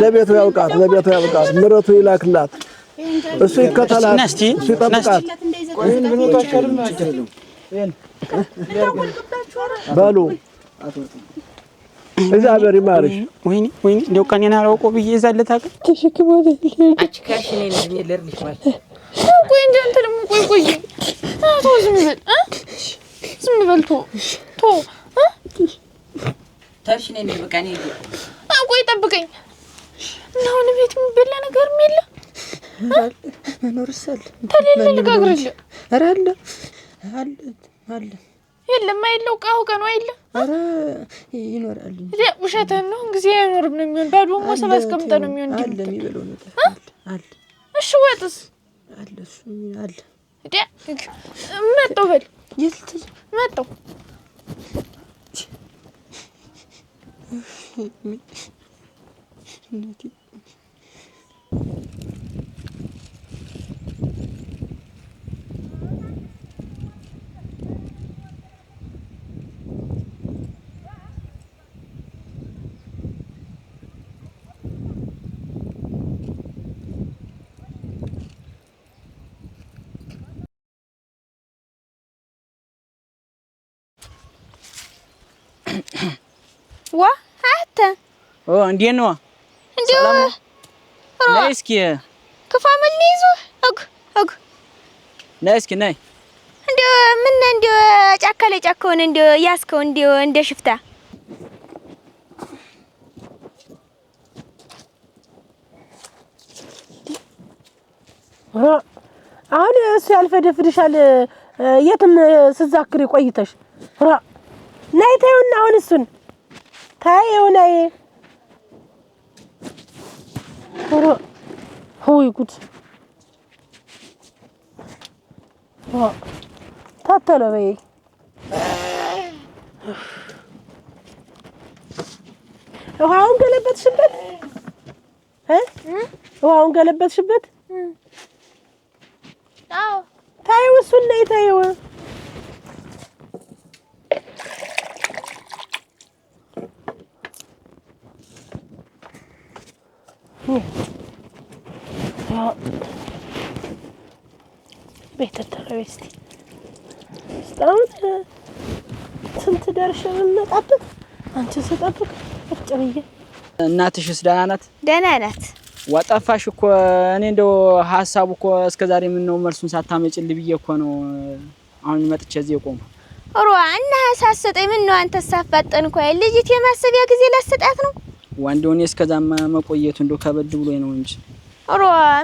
ለቤቱ ያውቃት ምረቱ ይላክላት እሱ ይከተላል እሱ ይጠብቃት ባሉ እግዚአብሔር ይማርሽ ወይኔ እንደው ቀኔን አላውቆ ብዬ ይዛለት አቀ ተሽክሞት አጭካሽኔ እንዴ ለርልሽ ማለት ቆይ እንዴ አንተ ደግሞ ቆይ አቶ ዝም በል ቶ ታርሽኔ እንዴ በቃ ነኝ ቆይ ጠብቀኝ እና አሁን ቤት የሚበላ ነገር የለ መኖርሰል ተለለ ልጋግርልህ ኧረ አለ የለም አይለው ቃው ቀኑ አይለ ኧረ ይኖራል እንዴ ውሸተን ነው ጊዜ አይኖርም ነው የሚሆን ባዶ ሞሰብ አስቀምጠ ነው የሚሆን እንዴ አለ የሚበለው ነገር አለ እሺ ወጥስ አለ እሱ አለ እንዴ መጣው በል ይልት መጣው ነቲ ዋ አታ እንዴት ነው ሰላም ነይ እስኪ ከፋመል ይዞ አግ ነይ እስኪ ነይ እንደ ጫካ ላይ ጫካውን እንደ ያስከው እንደ ሽፍታ አሁን እሱ ያልፈደፍድሻል የትም ስዛክሪ ቆይተሽ ናይ ታዩና አሁን እሱን ታየው ናይ ሆይ ጉድ ታተለ በይ ውሃውን ገለበጥሽበት ውሃውን ገለበጥሽበት አዎ ታየው እሱን ናይ ታየው ቤት ተረስቲ ስታውን ስንት ደርሽ መጣበት አንቺ ስጠብቅ እጭብዬ እናትሽስ ደህና ናት? ደህና ናት። ወጣፋሽ እኮ እኔ እንደው ሐሳቡ እኮ እስከዛሬ ምን ነው መልሱን ሳታመጭልኝ ብዬ እኮ ነው አሁን መጥቼ እዚህ የቆመ እና ሳሰጠኝ ምን ነው አንተ ሳፋጠን እኮ ልጅት የማሰቢያ ጊዜ ላሰጣት ነው ወንዶኔ እስከዛማ መቆየቱ እንደው ከበድ ብሎኝ ነው እንጂ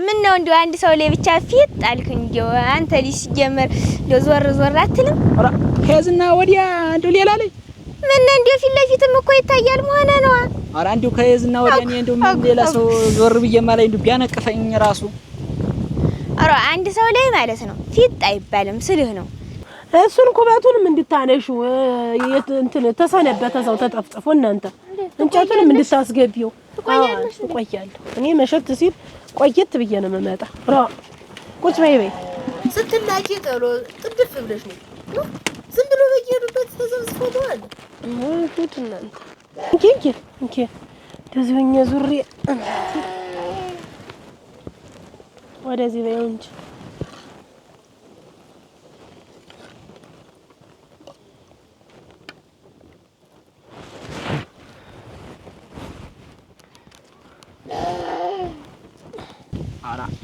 ምን ነው እንደው አንድ ሰው ላይ ብቻ ፊት ጣልክ እንደው አንተ ልጅ ሲጀመር እንደው ዞር አትልም ከዝና ወዲያ እንደው ሌላ ላይ ምን እንደው ፊት ለፊትም እኮ ይታያል መሆነ ነው እንደው ከዝና ወዲያ እኔ እንደው ምን ሌላ ሰው ዞር ብዬማ ላይ እንደው ቢያነቅፈኝ ራሱ አንድ ሰው ላይ ማለት ነው ፊት አይባልም ስልህ ነው እሱን ኩበቱንም እንድታነሹ እንትን ተሰነበተ ሰው ተጠፍጥፎ እናንተ እንጨቱንም እንድታስገቢው ቆያለሁ እኔ መሸት ሲል ቆየት ብዬ ነው መመጣ ቁጭ በይ ስትላቂ ተሎ ጥድፍ ብለሽ ነው ዝም ብሎ በየሄዱበት ተዘብስፈዋል ጉድ እናንተ እንኪ ደዝኛ ዙሪ ወደዚህ በይው እንጂ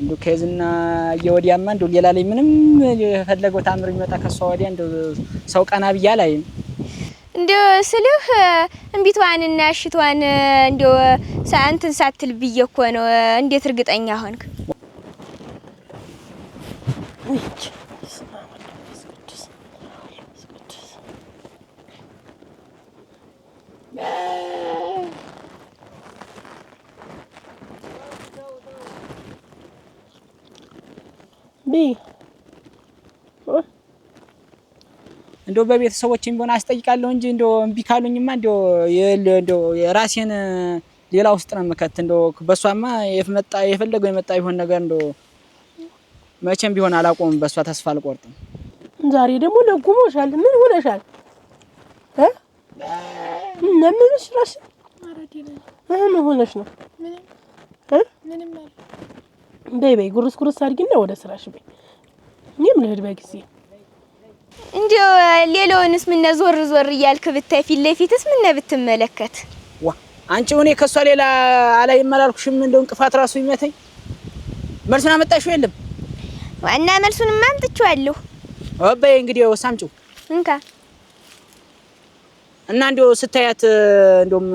እንደው ከዝና የወዲያማ እንደው ሌላ ላይ ምንም የፈለገው ታምር ይመጣ ከሷ ወዲያ እንደው ሰው ቀና ብያ ላይ እንደው ስልህ እንቢቷንና እሽቷን እንደው ሳንትን ሳትል ብዬ እኮ ነው እንዴት እርግጠኛ ሆንክ እንደው በቤተሰቦቼም ቢሆን አስጠይቃለሁ እንጂ እንደው እምቢ ካሉኝማ እንደው የራሴን ሌላ ውስጥ ነው መከት እንደው በሷማ የፈለገው የመጣ ይሆን ነገር እንደው መቼም ቢሆን አላቆምም በሷ ተስፋ አልቆርጥም ዛሬ ደግሞ ለጉሞሻል ምን ሆነሻል ለምንሽ ራስ ምን ሆነሽ ነው? ምንም በይ ጉርስ አድርጊና ወደ ስራሽ በይ። እኔም ልሄድ በጊዜ። እንዲያው ሌላውንስ ምን ዞር እያልክ ብታይ ፊት ለፊትስ ምን ብትመለከት? አንቺ እኔ ከሷ ሌላ አላይም አላልኩሽም? እንደው እንቅፋት ራሱ ይመተኝ። መልሱን አመጣሽው? የለም ዋና መልሱንማ አምጥቼዋለሁ። በይ እንግዲህ ወሳምጪው እንካ እና እንደው ስታያት እንደውም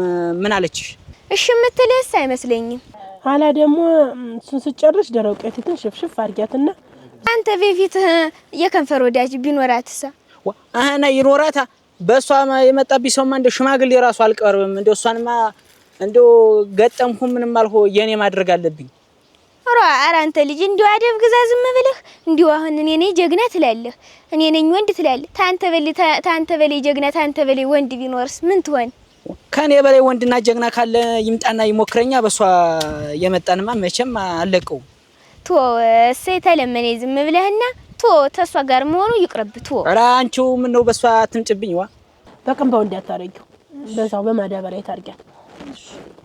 ምን አለችሽ? እሺ የምትልስ አይመስለኝም። ኋላ ደግሞ እሱን ስጨርሽ ደረቀቲትን ሽፍሽፍ አድርጊያትና አንተ በፊት የከንፈር ወዳጅ ቢኖራትሳ? አሃና ይኖራታ። በሷ የመጣብኝ ሰውማ እንደ ሽማግሌ ራሱ አልቀርብም። እንደ እሷንማ እንደ ገጠምኩ ምንም አልሆ የኔ ማድረግ አለብኝ። ኧረ አንተ ልጅ እንዲው አደብ ግዛ ዝም ብለህ እንዲው አሁን እኔ ነኝ ጀግና ትላለህ፣ እኔ ነኝ ወንድ ትላለህ። ታንተ በላይ ጀግና ታንተ በላይ ወንድ ቢኖርስ ምን ትሆን? ከኔ በላይ ወንድና ጀግና ካለ ይምጣና ይሞክረኛ። በሷ የመጣንማ መቼም አለቀው። ቶ እሰይ ተለመኔ ዝም ብለህና ቶ ተሷ ጋር መሆኑ ይቅርብ። ቶ ኧረ አንቺው ምን ነው በሷ አትምጭብኝ። በቅንባው እንዳታረጊው በዛው በማዳበሪያ ታርጊያት።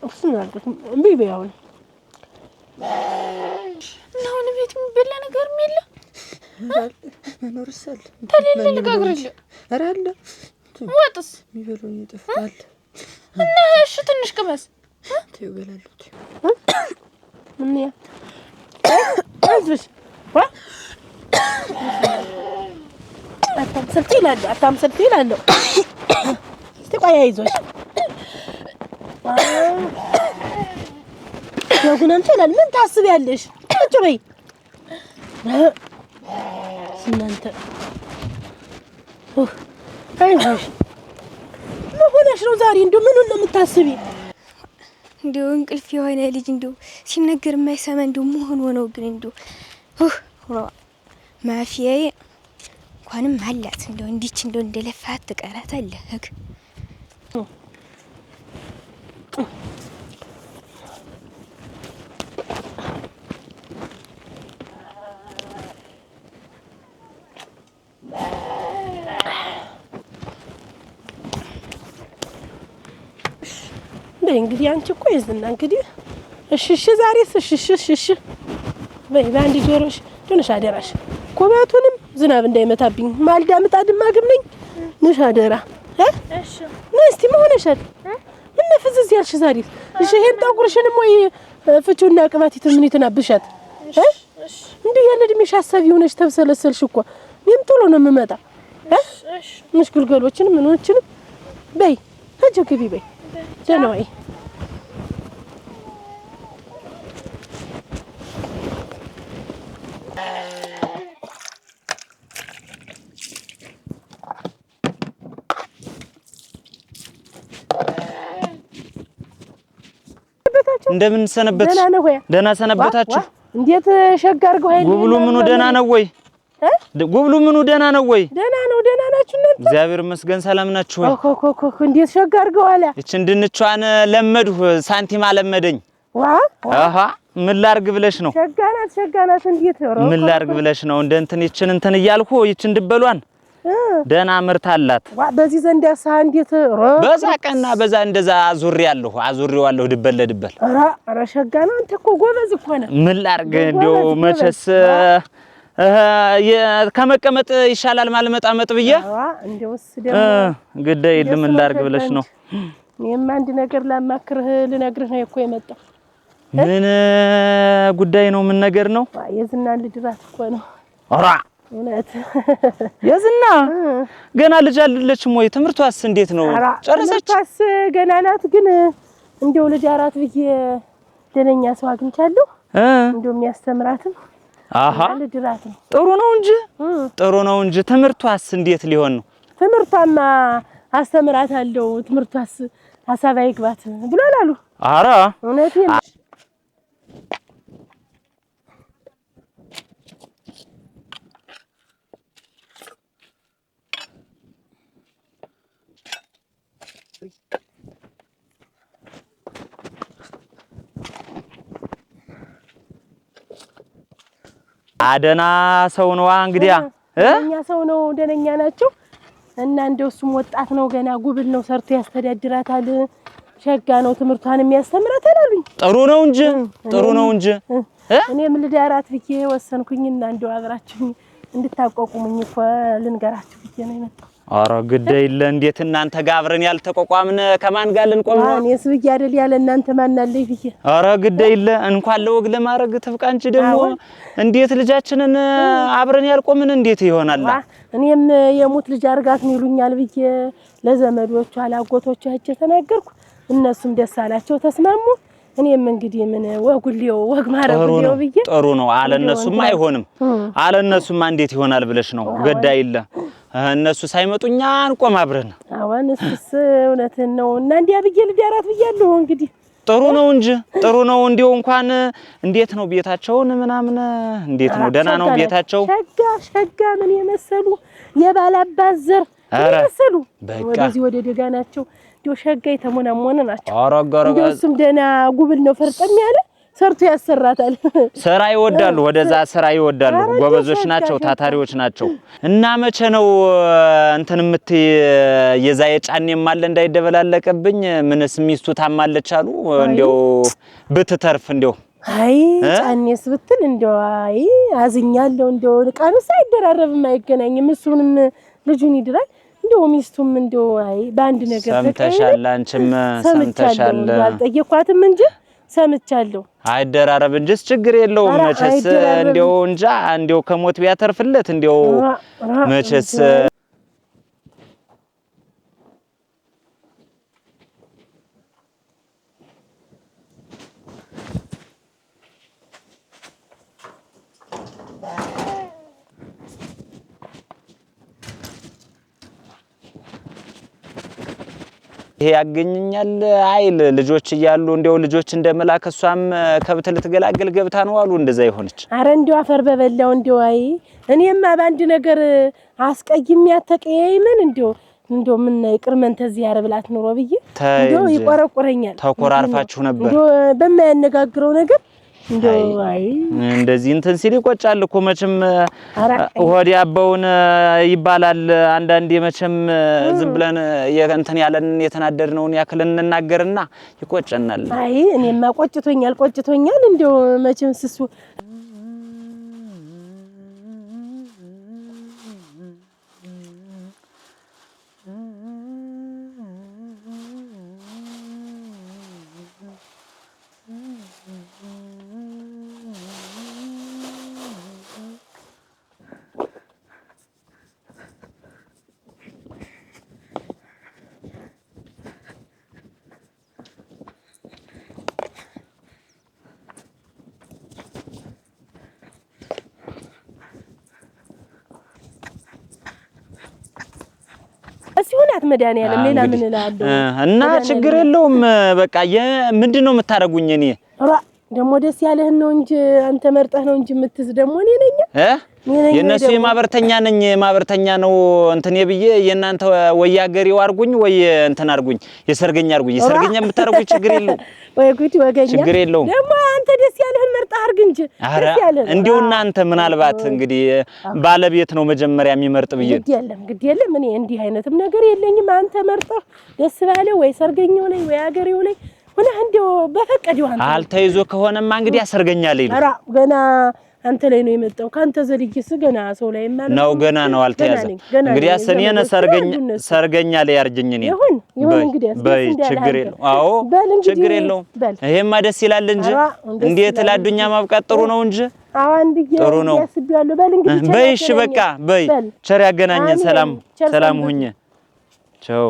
እሱን አልኩት እምቢ በያው ነው። ነው ቤት የሚበላ ነገር የለ መኖርሰል ተለለ ልጋግርልህ። ኧረ አለ ወጥስ የሚበሉኝ ይጥፋል እና እሺ ትንሽ ቅመስ ትይበላሉት ምን ያ አዝብሽ ዋ አታምሰልቲ ይላል። እስቲ ቆይ አይዞሽ ያጉናም ይላል። ምን ታስቢያለሽ? ቁጭ በይ እናንተ አይዞሽ። ምን ሆነሽ ነው ዛሬ? እንደው ምኑን ነው የምታስቢ? እንደው እንቅልፍ የሆነ ልጅ እንደው ሲነገር የማይሰማ እንደው መሆን ሆነው ግን እንደው ማፊያዬ እንኳንም አላት እንደው እንዲች እንደው እንደለፋት ትቀራታለህ። እንግዲህ አንቺ እኮ ይዝና እንግዲህ እሺ ዛሬስ እሺ በይ በአንድ ጆሮሽ ትንሽ አደራሽ። ኮባቱንም ዝናብ እንዳይመታብኝ ማልዳ ምጣድማ ግብነኝ ንሽ አደራ። እሺ ነስቲ መሆነሻል። ምን ነፍዝዝ ያልሽ ዛሬስ? እሺ ይሄን ጠጉርሽንም ወይ ፍቹና ቅባቲት ምን ይተናብሻት? እሺ እንዴ ያለ እድሜሽ አሳቢ ሆነሽ ተብሰለሰልሽ እኮ። እኔም ቶሎ ነው የምመጣ። እሺ ንሽ ግልገሎችንም ምኖችንም በይ ሂጂ ግቢ በይ ጀነዋይ እንደምን ሰነበት? ደህና ሰነበታችሁ? እንዴት ሸጋ አድርገው አይደል? ጉብሉ ምኑ ደህና ነው ወይ? ጉብሉ ምኑ ደህና ነው ወይ? ደህና ነው። ደህና ናችሁ እናንተ? እግዚአብሔር ይመስገን። ሰላም ናችሁ ወይ? እንዴት ሸጋ አድርገው አለ። እቺን ድንቿን ለመድሁ ሳንቲም አለመደኝ። አሃ ምን ላርግ ብለሽ ነው? ሸጋ ናት። እንዴት ነው? ምን ላርግ ብለሽ ነው? እንደ እንትን እያልኩ ይችን ድበሏን ደህና ምርት አላት። በዚህ ዘንድ ያሳ እንዴት በዛ ቀና በዛ እንደዛ አዙሪዋለሁ ድበል ለድበል። ኧረ ሸጋ ነው። አንተ እኮ ጎበዝ እኮ ነህ። ምን ላርግ እንደው መቸስ ከመቀመጥ ይሻላል ማልመጣመጥ ብዬ እንደውስ ደግሞ ግዳይ ምን ላርግ ብለሽ ነው? እኔም አንድ ነገር ላማክርህ ልነግርህ ነው እኮ የመጣው። ምን ጉዳይ ነው? ምን ነገር ነው? የዝና ልድራት እኮ ነው። ኧረ እውነት የዝና ገና ልጅ አይደለችም ወይ? ትምህርቷስ እንዴት ነው? ጨረሰች? ትምህርቷስ ገና ናት። ግን እንደው ልጅ አራት ብዬ ደነኛ ሰው አግኝቻለሁ። እንደው የሚያስተምራትም አሃ ልድራት ነው። ጥሩ ነው እንጂ ትምህርቷስ እንዴት ሊሆን ነው? ትምህርቷማ አስተምራታለሁ። ትምህርቷስ ሀሳብ አይግባት ብሏል አሉ። ኧረ እውነቴን አደና ሰው ነው እንግዲያ ደነኛ ሰው ነው። ደነኛ ናቸው እና እንደው እሱም ወጣት ነው ገና ጉብል ነው። ሰርቶ ያስተዳድራታል። ሸጋ ነው ትምህርቷን የሚያስተምራት አላሉኝ። ጥሩ ነው እንጂ እኔም ልዳራት ብዬ ወሰንኩኝና እንደው አብራችሁኝ እንድታቋቁሙኝ እኮ ልንገራችሁ ብዬ ነው የመጣው። ኧረ ግዴ ይለ እንዴት እናንተ ጋር አብረን ያልተቋቋምን ከማን ጋር ልንቆም ነው? እኔስ ብዬ አይደል ያለ እናንተ ማን አለኝ ብዬ። ኧረ ግዴ ይለ እንኳን ለወግ ለማድረግ ትብቃ እንጂ ደግሞ እንዴት ልጃችንን አብረን ያልቆምን እንዴት ይሆናል? እኔም የሙት ልጅ አርጋት ይሉኛል ብዬ ለዘመዶቿ አላጎቶቿ ሄጄ ተናገርኩ። እነሱም ደስ አላቸው ተስማሙ። እኔም እንግዲህ ምን ወጉልየው ወግ ማረጉልየው ብዬ ጥሩ ነው አለነሱማ አይሆንም አለነሱማ እንዴት ይሆናል ብለሽ ነው ገዳይ ይለ እነሱ ሳይመጡኛ አንቆም አብረን አዋንስስ እውነትን ነው እና እንዲያ ብዬ ልዳራት ብያለሁ እንግዲህ ጥሩ ነው እንዲው እንኳን እንዴት ነው ቤታቸውን ምናምን እንዴት ነው ደህና ነው ቤታቸው ሸጋ ምን የመሰሉ የባላባዘር የመሰሉ ወደዚህ ወደ ደጋናቸው ዲዮ ሸጋ የተሞናሞነ ናቸው እሱም ደህና ጉብል ነው ፈርጠም ያለ ሰርቶ ያሰራታል ስራ ይወዳሉ ወደዛ ስራ ይወዳሉ ጎበዞች ናቸው ታታሪዎች ናቸው እና መቼ ነው እንትን የዛ የጫኔም አለ እንዳይደበላለቀብኝ ምንስ ሚስቱ ታማለች አሉ እንዴው ብትተርፍ እንዴው አይ ጫኔስ ብትል እንዴው አይ አዝኛለሁ እንዴው ቃንስ አይደራረብም አይገናኝም እሱንም ልጁን ይድራል እንደው ሚስቱም እንደው አይ ባንድ ነገር ሰምተሻል አንቺም ሰምተሻል አልጠየኳትም እንጂ ሰምቻለሁ አይደራረብ እንጂስ ችግር የለውም መቼስ እንደው እንጃ እንደው ከሞት ቢያተርፍለት እንደው መቼስ ይሄ ያገኘኛል አይል ልጆች ይያሉ እንደው ልጆች እንደመላክ እሷም ከብት ልትገላገል ገብታ ነው አሉ እንደዛ ይሆነች አረ እንደው አፈር በበላው እንደው አይ እኔማ ባንድ ነገር አስቀይም ያተቀየይ ምን እንደው ምን ይቅርመን ተዚህ ያረብላት ኑሮ ብዬ እንደው ይቆረቆረኛል ተኮራርፋችሁ ነበር እንደው በማያነጋግረው ነገር እንደው አይ እንደዚህ እንትን ሲል ይቆጫል እኮ መቼም ሆዲ አባውን ይባላል አንዳንዴ መቼም ዝም ብለን እንትን ያለን የተናደድነውን ያክል እንናገርና ይቆጨናል አይ እኔማ ቆጭቶኛል እንደው መቼም ስሱ ሲሆናት መድኃኒዓለም ሌላ ምን እላለሁ እና ችግር የለውም በቃ ምንድነው የምታረጉኝ እኔ ደግሞ ደስ ያለህን ነው እንጂ አንተ መርጠህ ነው እንጂ የምትዝ ደግሞ እኔ ነኝ የነሱ የማበርተኛ ነው እንትን የብዬ የናንተ ወይ አገሬው አርጉኝ ወይ እንትን አርጉኝ የሰርገኛ የምታረጉኝ ችግር የለው ወይ ጉድ ወገኛ ችግር የለው ደግሞ አንተ ደስ ያለህን መርጠህ አርግ እንጂ ደስ ያለህ እንዴው እናንተ ምናልባት እንግዲህ ባለቤት ነው መጀመሪያ የሚመርጥ ብዬ ግድ የለም እኔ እንዲህ አይነትም ነገር የለኝም አንተ መርጠህ ደስ ባለ ወይ ሰርገኛው ላይ ወይ አገሬው ላይ ሆነ እንደው በፈቀደው አንተ አልተይዞ ከሆነማ እንግዲህ ያሰርገኛል ይሉ አራ ገና አንተ ላይ ነው የመጣው ካንተ ዘልጅስ ገና ሰው ላይ ማለት ነው ገና ነው አልተያዘ እንግዲህ ያሰኔን ሰርገኛ ላይ ያርጅኝ እኔ ይሁን እንግዲህ በይ ችግር የለው አዎ ችግር የለው ይሄማ ደስ ይላል እንጂ እንዴት ላዱኛ ማብቃት ጥሩ ነው እንጂ አዎ አንድዬ ጥሩ ነው ያስብያለሁ በል እንግዲህ በይሽ በቃ በይ ቸር ያገናኘን ሰላም ሁኚ ቻው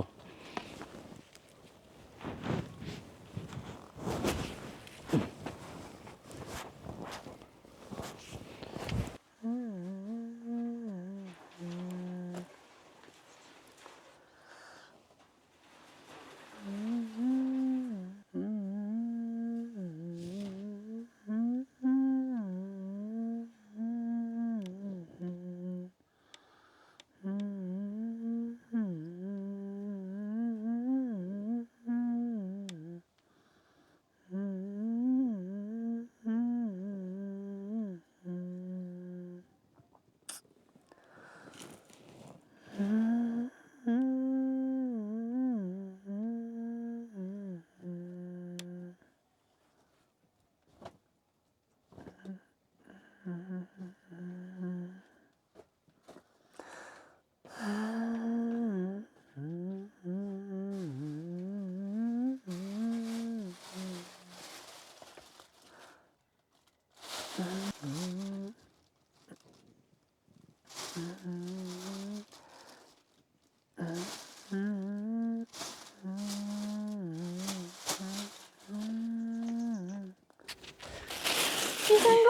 ይዘንጋ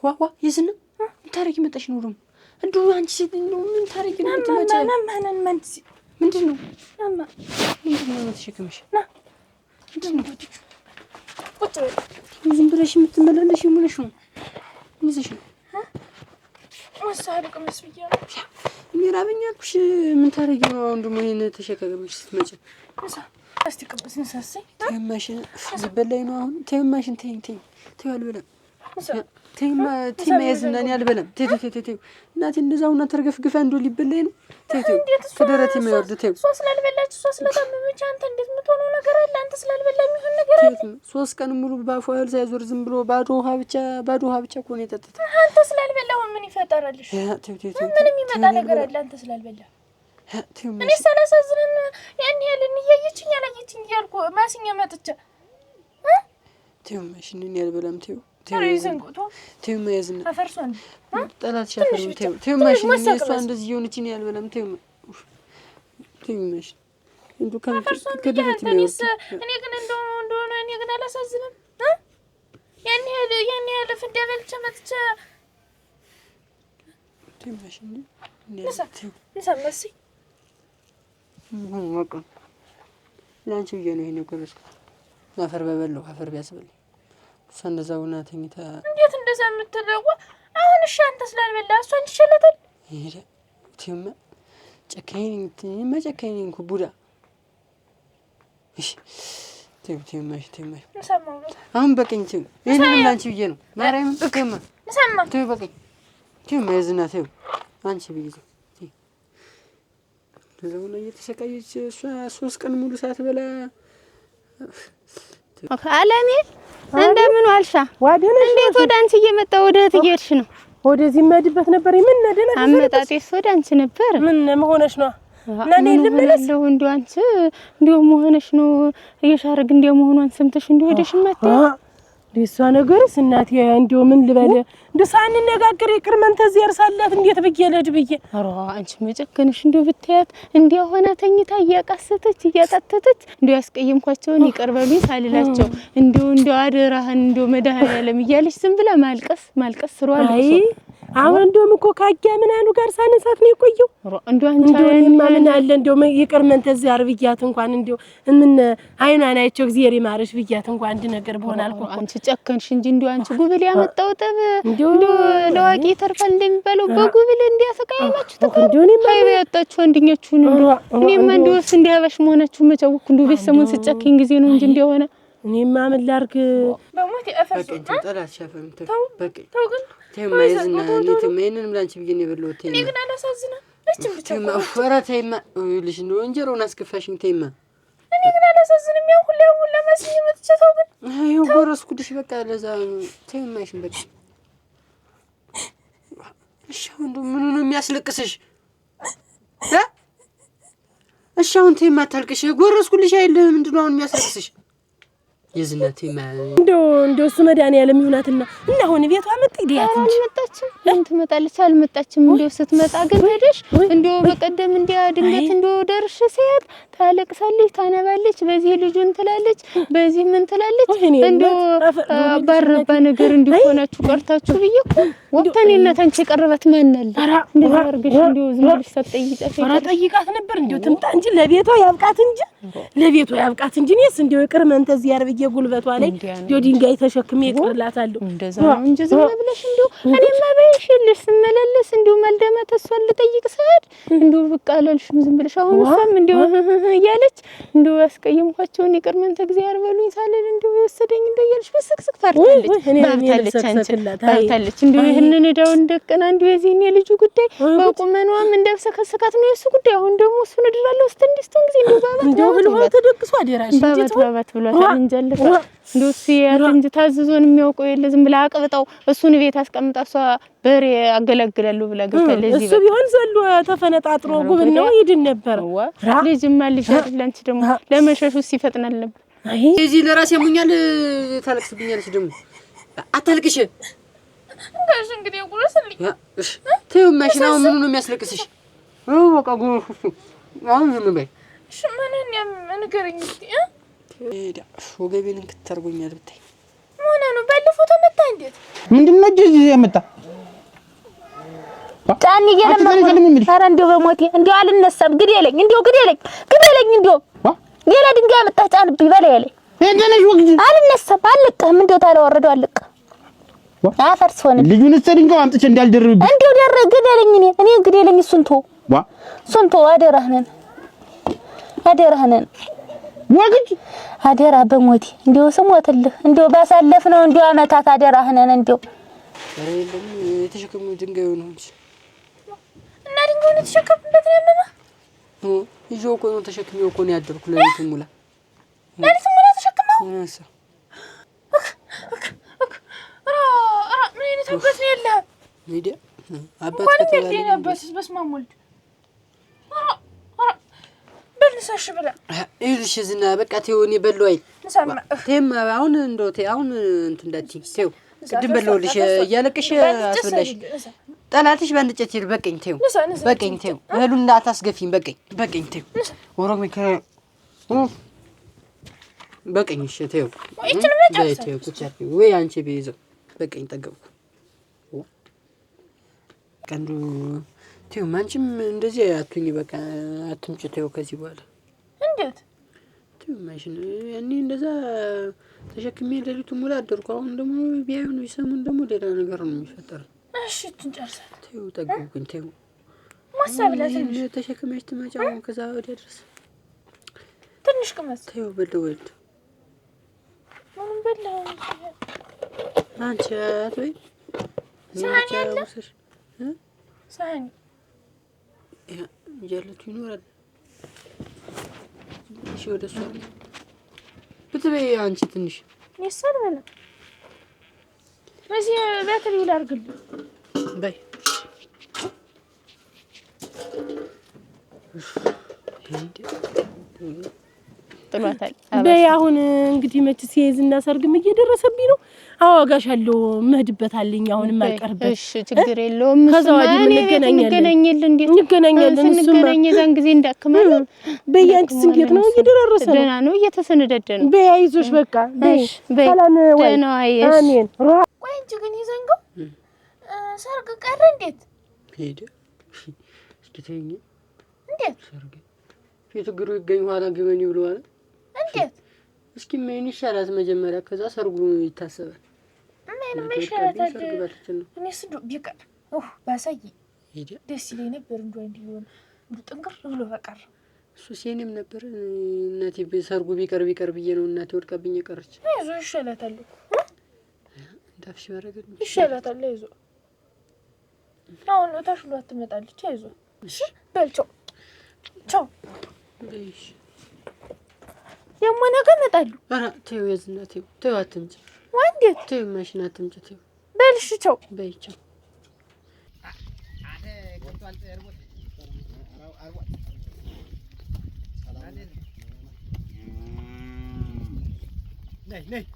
ዋ ይዝና ታረቂ መጣሽ ነው ደግሞ እንደው አንቺ ሴት እንደው ምን ታረቂ ነው ትመጪ ምንድን ነው ተሸክመሽ ና ምንድን ነው ቁጭ ዝም ብለሽ የምትመላለሽ ሆነሽ ነው ይዘሽ ነው ወሳልቅ መስብያ እኔ ራበኛ አልኩሽ ምን ታረጊ ነው አሁን ደግሞ ይሄን ተሸከመሽ ስትመጪ እስቲ ቅብስ እንሳሰይ ተማሽን ዝበላይ ነው አሁን ተማሽን ተይ አልበላም ተይማ ያዝናኝ አልበላም ተይ እናቴ እንደዛውና ተርገፍግፋ እንደው ሊበላይ ነው ተይ ከደረቴ የማይወርድ ተይ ሶስ ስላልበላች ሶስ ስለታመመች አንተ እንዴት የምትሆነው ነገር አለ አንተ ስላልበላ የሚሆን ነገር አለ 3 ቀን ሙሉ ባፏ እህል ሳይዞር ዝም ብሎ ባዶ ውሃ ብቻ እኮ ነው የጠጣው አንተ ስላልበላው ምን ይፈጠራልሽ ምን የሚመጣ ነገር አለ አንተ ስላልበላ እኔ ሳላሳዝነን ያን ያለን እያየችኝ ያላየችኝ እያልኩ ማስኛ መጥቼ ተይው ማሽንን ያልበላም ተይው ተይው ማያዝና አፈርሶን ጠላት ሻፈር ተይው ማሽንን እሷ እንደዚህ የሆነች ነው ያልበላም ተይው ማሽን እንዱ ከደረት ነው እኔ ግን እንደሆነ እኔ ግን አላሳዝንም ያን ያለ ፍንዳ በልቼ መጥቼ ተይው ማሽንን ንሰመሲ ወቀ ላንቺ ብዬ ነው ይሄን ቆረስኩ አፈር በበለው አፈር ቢያስበል እሷ እንደዛውና ተኝታ እንዴት እንደዛ የምትለው አሁን እሺ አንተ ስላልበላ እሷ እንዲሸለታል ይሄ ተይማ ጨካኝ እንኩ ቡዳ እሺ ተይማሽ ንሰማው አሁን በቀኝ ተይው ይሄን ላንቺ ብዬ ነው ማርያም በቀማ ንሰማ ተይው በቀኝ ተይው ማይዝና ተይው አንቺ ብዬ ለዘውና እየተሰቃየች እሷ 3 ቀን ሙሉ ሳትበላ አለሜ እንደምን ዋልሻ እንዴት ወደ አንቺ እየመጣሁ ወደ እህት እየሄድሽ ነው ወደዚህ መድበት ነበር ምን ነደና አመጣጤስ ወደ አንቺ ነበር ምን መሆነሽ ነው ለኔ ልመለስ እንደው አንቺ እንደው መሆነሽ ነው እየሻረግ እንደው መሆኗን ሰምተሽ እንደው ሄደሽ ማታ ዲሷ ነገርስ እናቴ እንደው ምን ልበለ እንደ ሳንነጋገር ይቅርመን ተዚህ ያርሳላት እንዴት ብዬለድ ብዬ አሮ አንቺ መጨከንሽ እንደው ብታያት እንደው ሆነ ተኝታ እያቃሰተች እያጣተተች እንደው ያስቀየምኳቸውን ይቀርበሉኝ ሳልላቸው እንደው አደራህን እንደው መድኃኒዓለም እያለች ዝም ብላ ማልቀስ ስሯል አይ አሁን እንደውም እኮ ካጊያ ምን አሉ ጋር ሳነሳት ነው የቆየው እንደው አንቺ ምን አለ እንደው ይቅርመን ተዚህ አርብያት እንኳን እንደው ምን አይናን አይቸው እግዚአብሔር ይማርሽ ብያት እንኳን አንድ ነገር በሆነ አልኩ አንቺ ጨከንሽ እንጂ እንደው አንቺ ጉብል ያመጣው ጠብ እንደው ለዋቂ ተርፋል እንደሚባለው በጉብል እንዲያሰቃያችሁ ተከንዶኒ ማይበ ያጣችሁ አንድኛችሁን እኔማ እንደውስ እንዲያባሽ መሆናችሁ መጫወኩ እንደው በሰሙን ስጨከኝ ጊዜ ነው እንጂ እንደሆነ እኔማ ምን ላርግ በሞት ያፈርሱ ጠላት ሻፈም ተው ግን ተይማይዝና እኔ ተመይነን ላንቺ ብዬ ነው የበለው ተይማ እኔ ግን አላሳዝና እቺም ብቻ ተይማ ፈራ ተይማ ልጅ ነው እንጀራውን አስከፋሽኝ ተይማ እኔ ግን አላሳዝንም ያው ሁሉ ለማስኝ መጥቼ ተው ግን አይ ወረስኩልሽ በቃ ለዛ ተይማሽን በቃ እሺ እንደው ምን ነው የሚያስለቅስሽ እሺ አሁን ተይማ ታልቅሽ ጎረስኩልሽ አይደል ምንድነው አሁን የሚያስለቅስሽ የዝናቴ እንደው እሱ መድኃኒዓለም ይሁናትና እና አሁን ቤቷ መጣ ይዲያት እንጂ አልመጣችም ለምን ትመጣለች አልመጣችም እንደው ስትመጣ ግን ሄደሽ እንደው በቀደም እንዲያ ድንገት እንደው ደርሽ ሲያት ታለቅሳለች ታነባለች በዚህ ልጁን ትላለች በዚህ ምን ትላለች እንደው ባረባ ነገር እንዲሆናችሁ ቀርታችሁ ብዬኩ ወጥተኔና ታንቺ ቀርበት ማንነል እንደው አርገሽ እንደው ዝም ብለሽ ሳትጠይቃት ኧረ ጠይቃት ነበር እንደው ትምጣ እንጂ ለቤቷ ያብቃት እንጂ እኔስ እንደው ይቅርመን ተዚህ ያርብዬ ጉልበቷ ላይ እንደው ድንጋይ ተሸክሜ ይቅርላታለሁ እንደዛ ነው እንጂ ዝም ብለሽ እንደው እኔማ በይሽልሽ ስመለስ እንደው መልደመት እሷን ልጠይቅ ሰዓት እንደው ብቅ አላልሽም ዝም ብለሽ አሁን እሷም እንደው እያለች እንደው ያስቀየምኳቸውን ይቅርመን ተግዚያር በሉኝ ሳልል እንደው ወሰደኝ እንደያልሽ በስቅስቅ ፈርታለች እንደው ይሄንን እዳው እንደቀና እንደው የዚህን የልጁ ጉዳይ በቁመኗም እንደብሰከሰካት ነው የሱ ጉዳይ አሁን ደግሞ እሱን እድራለሁ ስትንዲስቱን ጊዜ እንደው ህልዋ ተደግሶ አደራሽ ባባት ብሏታል እንጀልታ እንደው ሲያት እንጂ ታዝዞን የሚያውቀው የለ ዝም ብላ አቅብጣው እሱን ቤት አስቀምጣ እሷ በሬ አገለግላለሁ ብላ ገብታለች እሱ ቢሆን ዘሎ ተፈነጣጥሮ ጉብል ነው ይድን ነበር ልጅማ ልጅ አይደለንች ደግሞ ለመሸሹስ ይፈጥናል ነበር አይ እዚህ ለራስ ያሙኛል ታለቅስብኛለች ደግሞ አታልቅሽ ጋሽ እንግዲህ ጉረስልኝ እሺ ተይው ማሽናው ምን ነው የሚያስለቅስሽ በቃ አሁን ዝም በይ እሺ ማንን ንገረኝ እስቲ ወገቤን ክትርጎኛል ብታይ ሆነ ነው ባለፈው ተመታ እንዴት ምንድነው እዚህ ያመጣ ጫኒ ገለማ ኧረ እንደው በሞቴ እንደው አልነሳም ግዴለኝ እንደው ግዴለኝ እንደው ሌላ ድንጋይ አመጣህ ጫንብኝ በላይ ያለኝ እገነሽ ወግጂ አልነሳም አልለቅህም እንደው ታለወረደው አልለቅህ አፈርስ ሆነ ልጁን ድንጋይ አምጥቼ እንዳልደርብኝ እንደው ደረግ ግዴለኝ እኔ ግዴለኝ እሱን ተው አደራህነን ወግጂ አደራ በሞቴ እንደው ስሞትልህ እንደው ባሳለፍነው እንደው አመታት አደራህነን እንደው ኧረ የለም የተሸከመው ድንጋዩ ነው እንጂ እና ድንጋዩን የተሸከምበት ነው ያመመህ ይዤው እኮ ነው ተሸክሜው እኮ ነው ያደርኩ ለሊቱን ሙላ ተሸክመው እሺ ምን አይነት አባት ነው ያለህ ሚዲያ አባት ከተባለ አባትስ በስመ አብ ወልድ በልሳሽ ብላ ይልሽ ዝና በቃ ተይው እኔ በለው አይል ተይም አሁን እንደው ተይ አሁን እንትን እንዳትይ ተይው ቅድም በለውልሽ እያለቅሽ አስበላሽ ጠላትሽ ባንጨት ይል በቀኝ ተይው በቀኝ ተይው እህሉን እንዳታስገፊኝ በቀኝ ተይው ወሮም በቀኝ እሺ ተይው ተይው ቁጫት ወይ አንቺ ቢይዘው በቀኝ ጠገብኩ ቀንዱ ተይው አንቺም እንደዚህ አትሁኝ በቃ አትምጭ ተይው ከዚህ በኋላ እንዴት ተይው ማሽን እኔ እንደዛ ተሸክሜ ለሊቱን ሙላ አደርኩ አሁን ደግሞ ቢያዩን ይሰሙን ደግሞ ሌላ ነገር ነው የሚፈጠር እሺ ትንጨርሳለህ ተይው ጠገብኩኝ ተይው ማሳብላት ትንሽ ተሸክመሽ ትመጫው ከዛ ወዲያ ድረስ ትንሽ ቅመስ ተይው በደወል ምን በላው አንቺ አትበይ ሳህን ያለ ሳህን ያለቱ ይኖራል እሺ ወደ እሷ ብትበይ አንቺ ትንሽ ይሰል በለ በዚህ ባትሪ ላርግልህ በይ ጥሏታል በይ አሁን እንግዲህ መችስ የዝና ሰርግም እየደረሰብኝ ነው አዋጋሻለሁ መህድበታልኝ አሁንም አልቀርበት እሺ ችግር የለውም ከዛ ወዲህ እንገናኛለን እንዴት እንገናኛለን እንገናኝ ዛን ጊዜ እንዳከማል በይ አንቺስ እንዴት ነው እየደረሰ ነው ደህና ነው እየተሰነደደ ነው በይ አይዞሽ በቃ በይ ሰላም ወይ ደህና አይሽ አሜን ቆይ እንጂ ግን ይዘንገው ሰርግ ቀረ እንዴት ሄደ እስኪ ተይኝ እንዴት ሰርግ ፊት ግሩ ይገኝ ኋላ ግበኝ ብለዋል እንዴት እስኪ ምን ይሻላል መጀመሪያ ከዛ ሰርጉ ይታሰባል ምን ይሻላል እኔ ስንዱ ቢቀር ባሳይ ሄደ ደስ ይለኝ ነበር እንዲሆን ጥንቅር ብሎ በቀር እሱ ሲኔም ነበር እናቴ ሰርጉ ቢቀር ብዬ ነው እናቴ ወድቃብኝ የቀረች አይዞ ይሻላታል እንዳፍሽ ባረገድ ይሻላታል አይዞ አሁን ተሽሏት ትመጣለች አይዞ እሺ በልቸው ቻው በይሽ ደግሞ ነገ እመጣለሁ ኧረ ተይው የዝና ተይው አትምጪ ወንዴት ተይው ማሽን አትምጪ ተይው በልሽ ቻው በይቸው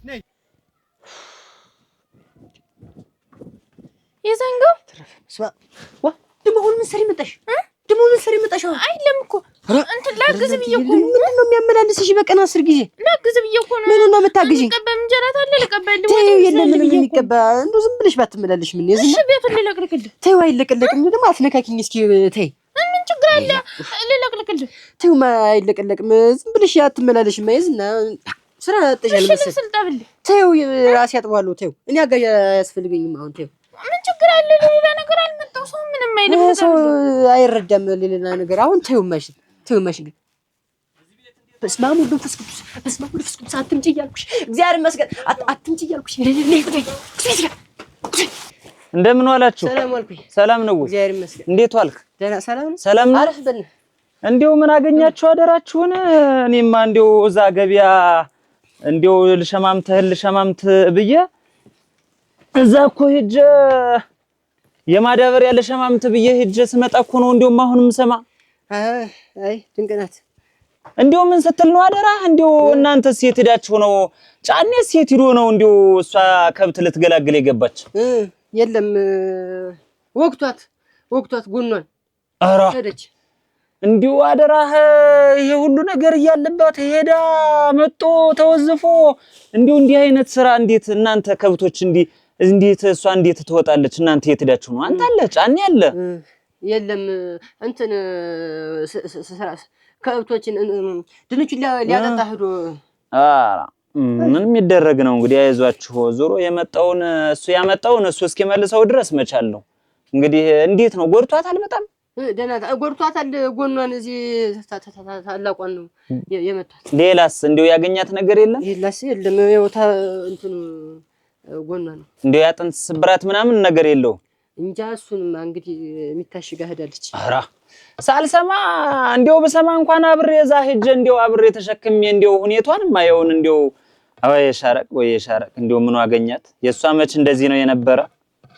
ነይ የዘንገው ስማ ዋ ደሞ አሁን ምን ሰሪ መጣሽ አይለም እኮ እንትን ላግዝ ብዬ እኮ ምንድን ነው የሚያመላልስሽ በቀን 10 ጊዜ ላግዝ ብዬ እኮ ነው ምን ነው የምታግዢኝ ቀበም እንጀራት አለ ለቀበል ተይው የለም ምንም የሚቀባ እንደው ዝም ብለሽ ባትመላለሽ ምን የዝም እሺ ቤቱን ልለቅልቅልህ ተይው አይለቅለቅም ደግሞ አትነካኪኝ እስኪ ተይ ምን ችግር አለ ልለቅልቅልህ ተይው አይለቅለቅም ዝም ብለሽ አትመላለሽም የዝና ስራ አጥተሻል መሰለኝ ስልጣብልህ ተይው ራሴ አጥባለሁ ተይው እኔ አጋዥ አያስፈልገኝም አሁን ተይው ምን ችግር አለ ሌላ ነገር አልመጣው ሰው ምንም አይልም ሰው አይረዳም ሌላ ነገር አሁን ተይው ማሽን በስመ አብ ወወልድ ወመንፈስ ቅዱስ አትምጪ እያልኩሽ እግዚአብሔር ይመስገን አትምጪ እያልኩሽ እንደምን ዋላችሁ ሰላም ዋልኩኝ ሰላም ነው እግዚአብሔር ይመስገን እንዴት ዋልክ ደህና ሰላም ነው ሰላም ነው አረፍ በል እንደው ምን አገኛችሁ አደራችሁን እኔማ እንደው እዛ ገበያ እንደው ልሸማምት ብዬ እዛ እኮ ሄጄ የማዳበሪያ ልሸማምት ብዬ ሄጄ ስመጣ እኮ ነው እንደውም አሁንም ሰማ አይ ድንቅ ናት እንደው ምን ስትል ነው አደራ እንደው እናንተ ሴት ሄዳችሁ ነው ጫኔ ሴት ሄዶ ነው እንደው እሷ ከብት ልትገላግል የገባች የለም ወቅቷት ጎኗን አራ ሄደች እንደው አደራ ይሄ ሁሉ ነገር እያለባት ሄዳ መጦ ተወዝፎ እንደው እንዲህ አይነት ስራ እንዴት እናንተ ከብቶች እንዲህ እንዴት እሷ እንዴት ትወጣለች? እናንተ የት ሄዳችሁ ነው? አንተ አለ ጫኔ አለ የለም እንትን ከብቶችን ድንቹን ሊያጠጣ ሄዶ ምን የሚደረግ ነው እንግዲህ። አይዟችሁ ዞሮ የመጣውን እሱ ያመጣውን እሱ እስኪመልሰው ድረስ መቻለሁ። እንግዲህ እንዴት ነው ጎርቷታል? በጣም ደህና ጎርቷታል። ጎኗን እዚህ ታላቋን ነው የመቷት። ሌላስ እንደው ያገኛት ነገር የለም? ሌላስ የለም። ያው እንትኑ ጎኗ ነው እንደው ያጥንት ስብራት ምናምን ነገር የለው እንጃ። እሱንማ እንግዲህ የሚታሽጋ ሄዳለች። ኧረ ሳልሰማ እንደው በሰማ እንኳን አብሬ እዛ ሄጄ እንደው አብሬ ተሸክሜ እንደው ሁኔቷን ማየውን እንደው ወይ ሻረቅ እንደው ምኑ አገኛት? የሷ መች እንደዚህ ነው የነበረ?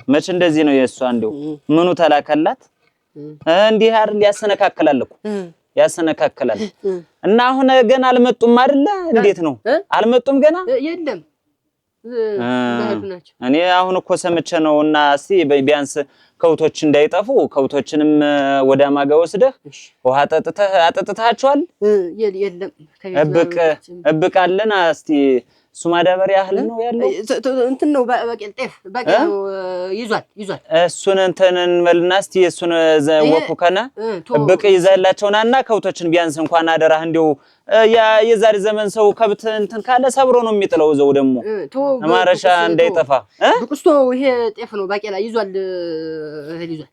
መች እንደዚህ ነው የሷ? እንደው ምኑ ተላከላት? እንዲህ አይደል ያሰነካከላል እኮ ያሰነካከላል። እና አሁን ገና አልመጡም አይደለ? እንዴት ነው አልመጡም ገና? የለም እኔ አሁን እኮ ሰምቼ ነው። እና እስቲ ቢያንስ ከውቶች እንዳይጠፉ ከውቶችንም ወደ ማጋ ወስደህ ውሃ አጠጥታቸዋል? የለም እብቅ አለና እስቲ እሱ ማዳበሪያ ያህል ነው ያለው። እንትን ነው በቄል ጤፍ በቄል ይዟል። እሱን እንትን እንበልና እስቲ እሱን ወኩ ከና እብቅ ይዘላቸውና ከውቶችን ቢያንስ እንኳን አደራህ እንደው የዛሬ ዘመን ሰው ከብት እንትን ካለ ሰብሮ ነው የሚጥለው። ዘው ደግሞ ማረሻ እንዳይጠፋ ብቅስቶ ይሄ ጤፍ ነው ባቄላ ይዟል። እህል ይዟል።